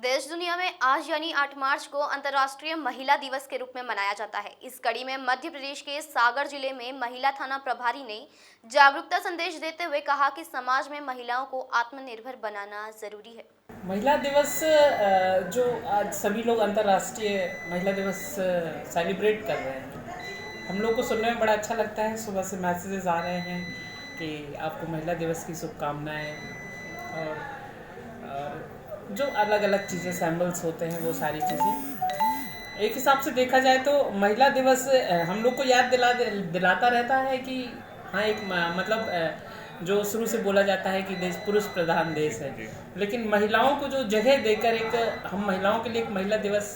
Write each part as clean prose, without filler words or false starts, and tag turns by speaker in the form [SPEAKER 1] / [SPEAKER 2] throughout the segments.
[SPEAKER 1] देश दुनिया में आज यानी 8 मार्च को अंतर्राष्ट्रीय महिला दिवस के रूप में मनाया जाता है। इस कड़ी में मध्य प्रदेश के सागर जिले में महिला थाना प्रभारी ने जागरूकता संदेश देते हुए कहा कि समाज में महिलाओं को आत्मनिर्भर बनाना जरूरी है।
[SPEAKER 2] महिला दिवस जो आज सभी लोग अंतर्राष्ट्रीय महिला दिवस सेलिब्रेट कर रहे हैं, हम लोग को सुनने में बड़ा अच्छा लगता है। सुबह से मैसेजेस आ रहे हैं कि आपको महिला दिवस की शुभकामनाएं और जो अलग अलग चीज़ें सैम्बल्स होते हैं वो सारी चीज़ें एक हिसाब से देखा जाए तो महिला दिवस हम लोग को याद दिलाता रहता है कि हाँ एक मतलब जो शुरू से बोला जाता है कि देश पुरुष प्रधान देश है, लेकिन महिलाओं को जो जगह देकर एक हम महिलाओं के लिए एक महिला दिवस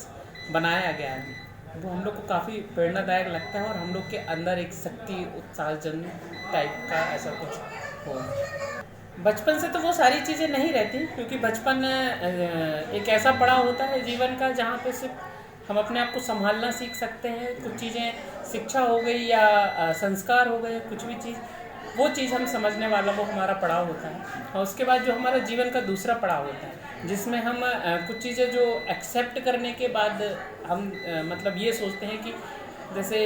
[SPEAKER 2] बनाया गया है वो हम लोग को काफ़ी प्रेरणादायक लगता है और हम लोग के अंदर एक शक्ति उत्साहजन टाइप का ऐसा कुछ हो। बचपन से तो वो सारी चीज़ें नहीं रहती, क्योंकि बचपन एक ऐसा पड़ाव होता है जीवन का जहाँ पे सिर्फ हम अपने आप को संभालना सीख सकते हैं। कुछ चीज़ें शिक्षा हो गई या संस्कार हो गए, कुछ भी चीज़ वो चीज़ हम समझने वाला वो हमारा पड़ाव होता है। और उसके बाद जो हमारा जीवन का दूसरा पड़ाव होता है जिसमें हम कुछ चीज़ें जो एक्सेप्ट करने के बाद हम मतलब ये सोचते हैं कि जैसे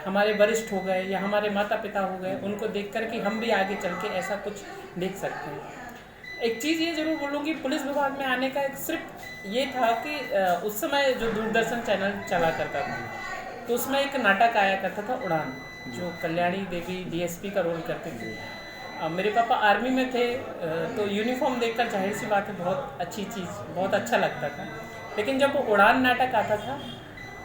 [SPEAKER 2] हमारे वरिष्ठ हो गए या हमारे माता पिता हो गए, उनको देख कर कि हम भी आगे चल के ऐसा कुछ देख सकते हैं। एक चीज़ ये ज़रूर बोलूँगी, पुलिस विभाग में आने का एक सिर्फ ये था कि उस समय जो दूरदर्शन चैनल चला करता था तो उसमें एक नाटक आया करता था उड़ान, जो कल्याणी देवी डीएसपी का रोल करते थे। मेरे पापा आर्मी में थे तो यूनिफॉर्म देखकर जाहिर सी बात है बहुत अच्छी चीज़, बहुत अच्छा लगता था। लेकिन जब वो उड़ान नाटक आता था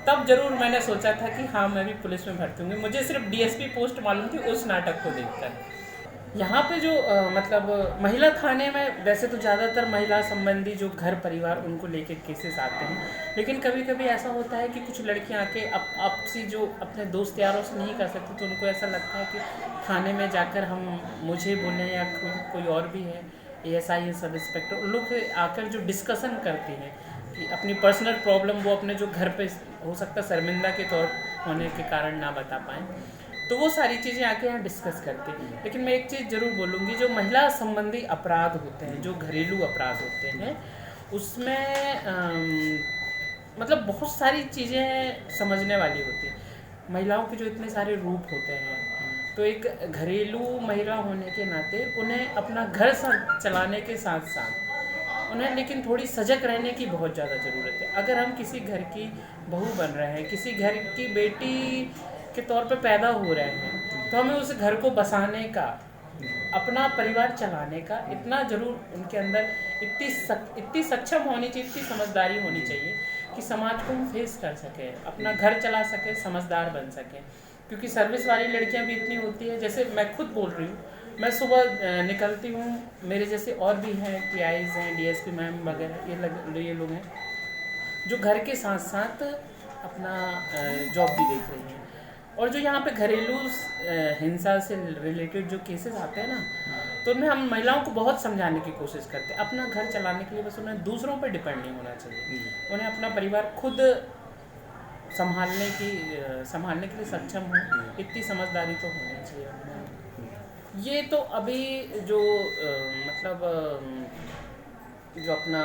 [SPEAKER 2] तब जरूर मैंने सोचा था कि हाँ मैं भी पुलिस में भर्ती हूँगी। मुझे सिर्फ डीएसपी पोस्ट मालूम थी उस नाटक को देखकर। यहाँ पे जो मतलब महिला थाने में वैसे तो ज़्यादातर महिला संबंधी जो घर परिवार उनको लेके केसेस आते हैं, लेकिन कभी कभी ऐसा होता है कि कुछ लड़कियाँ आके आपसी जो अपने दोस्त यारों से नहीं कर सकती तो उनको ऐसा लगता है कि थाने में जाकर हम मुझे बोलें या कोई और भी है ASI या सब इंस्पेक्टर, उन लोग आकर जो डिस्कशन करती हैं कि अपनी पर्सनल प्रॉब्लम वो अपने जो घर पे हो सकता है शर्मिंदा के तौर होने के कारण ना बता पाएँ, तो वो सारी चीज़ें आके यहाँ डिस्कस करते हैं। लेकिन मैं एक चीज़ ज़रूर बोलूँगी, जो महिला संबंधी अपराध होते हैं, जो घरेलू अपराध होते हैं, उसमें मतलब बहुत सारी चीज़ें समझने वाली होती हैं। महिलाओं के जो इतने सारे रूप होते हैं, तो एक घरेलू महिला होने के नाते उन्हें अपना घर चलाने के साथ साथ उन्हें लेकिन थोड़ी सजग रहने की बहुत ज़्यादा ज़रूरत है। अगर हम किसी घर की बहू बन रहे हैं, किसी घर की बेटी के तौर पे पैदा हो रहे हैं, तो हमें उस घर को बसाने का, अपना परिवार चलाने का इतना जरूर उनके अंदर इतनी सक्षम होनी चाहिए, इतनी समझदारी होनी चाहिए कि समाज को हम फेस कर सकें, अपना घर चला सकें, समझदार बन सकें। क्योंकि सर्विस वाली लड़कियां भी इतनी होती है, जैसे मैं खुद बोल रही हूँ, मैं सुबह निकलती हूँ, मेरे जैसे और भी हैं, PIs हैं, DSP मैम वगैरह, ये लोग हैं जो घर के साथ साथ अपना जॉब भी देख रही हैं। और जो यहाँ पे घरेलू हिंसा से रिलेटेड जो केसेस आते हैं ना, तो उनमें हम महिलाओं को बहुत समझाने की कोशिश करते हैं। अपना घर चलाने के लिए बस उन्हें दूसरों पर डिपेंड नहीं होना चाहिए, उन्हें अपना परिवार खुद संभालने के लिए सक्षम हो, इतनी समझदारी तो होनी चाहिए। ये तो अभी जो मतलब जो अपना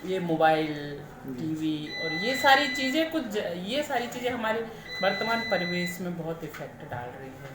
[SPEAKER 2] ये मोबाइल, टीवी और ये सारी चीज़ें हमारे वर्तमान परिवेश में बहुत इफेक्ट डाल रही है।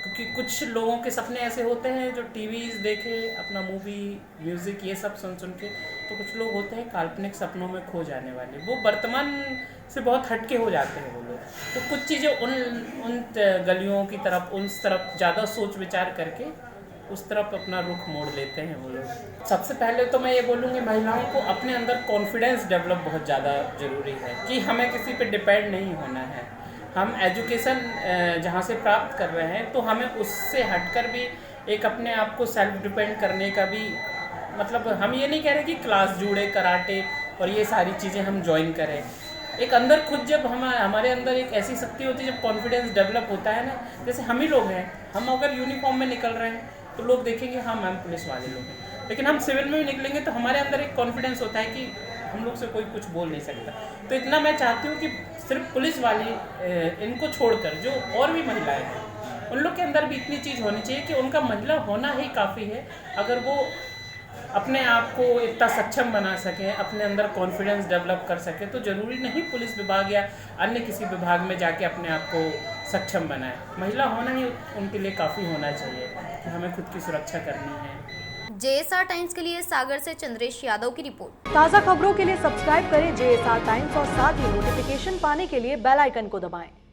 [SPEAKER 2] क्योंकि कुछ लोगों के सपने ऐसे होते हैं जो टीवीज़ देखे, अपना मूवी, म्यूज़िक ये सब सुन के, तो कुछ लोग होते हैं काल्पनिक सपनों में खो जाने वाले, वो वर्तमान से बहुत हटके हो जाते हैं वो लोग। तो कुछ चीज़ें उन गलियों की तरफ, उस तरफ ज़्यादा सोच विचार करके उस तरफ अपना रुख मोड़ लेते हैं वो लोग। सबसे पहले तो मैं ये बोलूँगी, महिलाओं को अपने अंदर कॉन्फिडेंस डेवलप बहुत ज़्यादा ज़रूरी है कि हमें किसी पे डिपेंड नहीं होना है। हम एजुकेशन जहाँ से प्राप्त कर रहे हैं तो हमें उससे हटकर भी एक अपने आप को सेल्फ डिपेंड करने का भी, मतलब हम ये नहीं कह रहे कि क्लास जुड़े, कराटे और ये सारी चीज़ें हम ज्वाइन करें। एक अंदर खुद जब हमारे अंदर एक ऐसी शक्ति होती है, जब कॉन्फिडेंस डेवलप होता है ना, जैसे हम ही लोग हैं, हम अगर यूनिफॉर्म में निकल रहे हैं तो लोग देखेंगे हाँ मैम पुलिस वाले लोग हैं, लेकिन हम सिविल में भी निकलेंगे तो हमारे अंदर एक कॉन्फिडेंस होता है कि हम लोग से कोई कुछ बोल नहीं सकता। तो इतना मैं चाहती हूँ कि सिर्फ पुलिस वाली इनको छोड़कर जो और भी महिलाएं हैं, उन लोग के अंदर भी इतनी चीज़ होनी चाहिए कि उनका महिला होना ही काफ़ी है। अगर वो अपने आप को इतना सक्षम बना सकें, अपने अंदर कॉन्फिडेंस डेवलप कर सकें। तो ज़रूरी नहीं पुलिस विभाग या अन्य किसी विभाग में जाके अपने आप को सक्षम बनाए। महिला होना ही उनके लिए काफ़ी होना चाहिए कि हमें खुद की सुरक्षा करनी है।
[SPEAKER 1] JSR टाइम्स के लिए सागर से चंद्रेश यादव की रिपोर्ट।
[SPEAKER 3] ताज़ा खबरों के लिए सब्सक्राइब करें JSR टाइम्स और साथ ही नोटिफिकेशन पाने के लिए बेल आइकन को दबाएं।